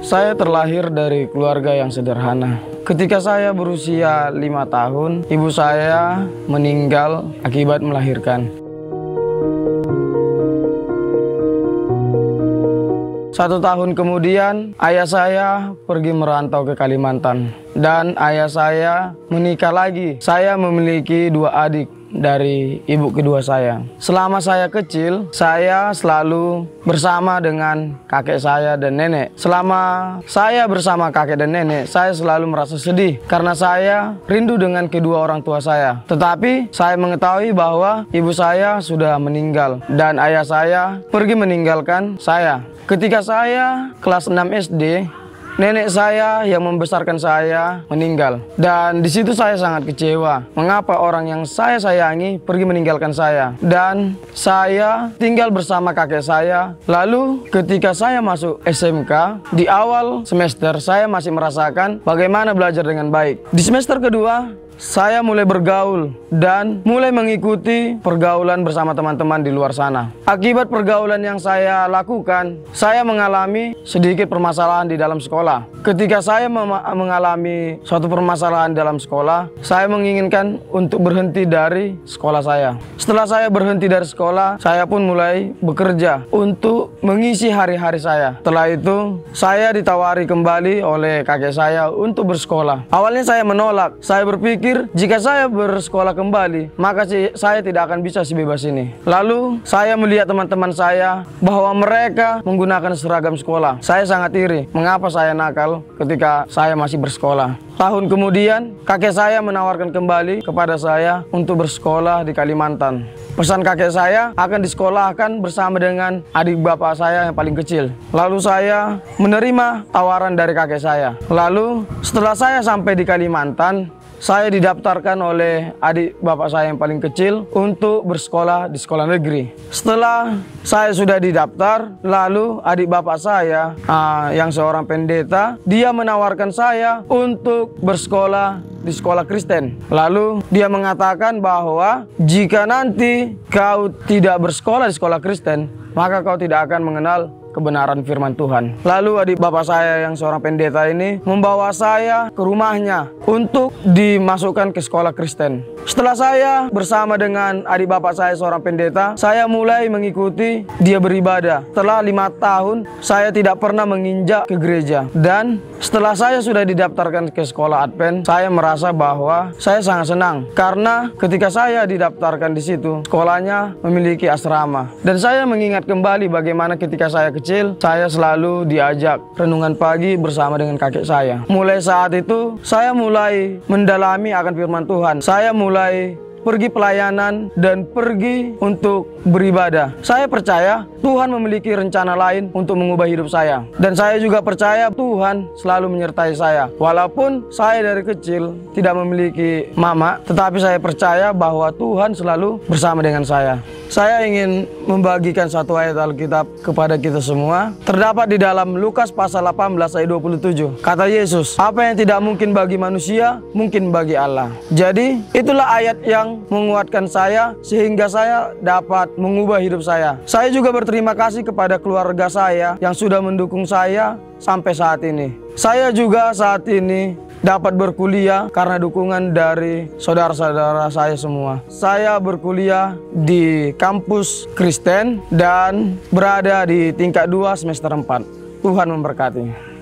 Saya terlahir dari keluarga yang sederhana. Ketika saya berusia 5 tahun, ibu saya meninggal akibat melahirkan. 1 tahun kemudian, ayah saya pergi merantau ke Kalimantan. Dan ayah saya menikah lagi. Saya memiliki 2 adik dari ibu kedua saya. Selama saya kecil, saya selalu bersama dengan kakek saya dan nenek. Selama saya bersama kakek dan nenek, saya selalu merasa sedih karena saya rindu dengan kedua orang tua saya. Tetapi saya mengetahui bahwa ibu saya sudah meninggal dan ayah saya pergi meninggalkan saya. Ketika saya kelas 6 SD, nenek saya yang membesarkan saya meninggal. Dan di situ saya sangat kecewa. Mengapa orang yang saya sayangi pergi meninggalkan saya? Dan saya tinggal bersama kakek saya. Lalu ketika saya masuk SMK, di awal semester saya masih merasakan bagaimana belajar dengan baik. Di semester kedua, saya mulai bergaul dan mulai mengikuti pergaulan bersama teman-teman di luar sana. Akibat pergaulan yang saya lakukan, saya mengalami sedikit permasalahan di dalam sekolah. Ketika saya mengalami suatu permasalahan dalam sekolah, saya menginginkan untuk berhenti dari sekolah saya. Setelah saya berhenti dari sekolah, saya pun mulai bekerja untuk mengisi hari-hari saya. Setelah itu, saya ditawari kembali oleh kakek saya untuk bersekolah. Awalnya saya menolak. Saya berpikir, jika saya bersekolah kembali, maka saya tidak akan bisa sebebas ini. Lalu saya melihat teman-teman saya bahwa mereka menggunakan seragam sekolah. Saya sangat iri, mengapa saya nakal ketika saya masih bersekolah. Tahun kemudian, kakek saya menawarkan kembali kepada saya untuk bersekolah di Kalimantan. Pesan kakek saya akan disekolahkan bersama dengan adik bapak saya yang paling kecil. Lalu saya menerima tawaran dari kakek saya. Lalu setelah saya sampai di Kalimantan, saya didaftarkan oleh adik bapak saya yang paling kecil untuk bersekolah di sekolah negeri. Setelah saya sudah didaftar, lalu adik bapak saya yang seorang pendeta, dia menawarkan saya untuk bersekolah di sekolah Kristen. Lalu dia mengatakan bahwa jika nanti kau tidak bersekolah di sekolah Kristen, maka kau tidak akan mengenal kebenaran firman Tuhan. Lalu adik bapak saya yang seorang pendeta ini membawa saya ke rumahnya untuk dimasukkan ke sekolah Kristen. Setelah saya bersama dengan adik bapak saya seorang pendeta, saya mulai mengikuti dia beribadah. Setelah 5 tahun, saya tidak pernah menginjak ke gereja. Dan setelah saya sudah didaftarkan ke sekolah Advent, saya merasa bahwa saya sangat senang. Karena ketika saya didaftarkan di situ, sekolahnya memiliki asrama. Dan saya mengingat kembali bagaimana ketika saya kecil, saya selalu diajak renungan pagi bersama dengan kakek saya. Mulai saat itu, saya mulai mendalami akan firman Tuhan. Saya mulai pergi pelayanan dan pergi untuk beribadah. Saya percaya Tuhan memiliki rencana lain untuk mengubah hidup saya. Dan saya juga percaya Tuhan selalu menyertai saya. Walaupun saya dari kecil tidak memiliki mama, tetapi saya percaya bahwa Tuhan selalu bersama dengan saya. Saya ingin membagikan satu ayat Alkitab kepada kita semua. Terdapat di dalam Lukas pasal 18 ayat 27. Kata Yesus, apa yang tidak mungkin bagi manusia, mungkin bagi Allah. Jadi, itulah ayat yang menguatkan saya sehingga saya dapat mengubah hidup saya. Saya juga berterima kasih kepada keluarga saya yang sudah mendukung saya sampai saat ini. Saya juga saat ini dapat berkuliah karena dukungan dari saudara-saudara saya semua. Saya berkuliah di kampus Kristen dan berada di tingkat 2 semester 4. Tuhan memberkati.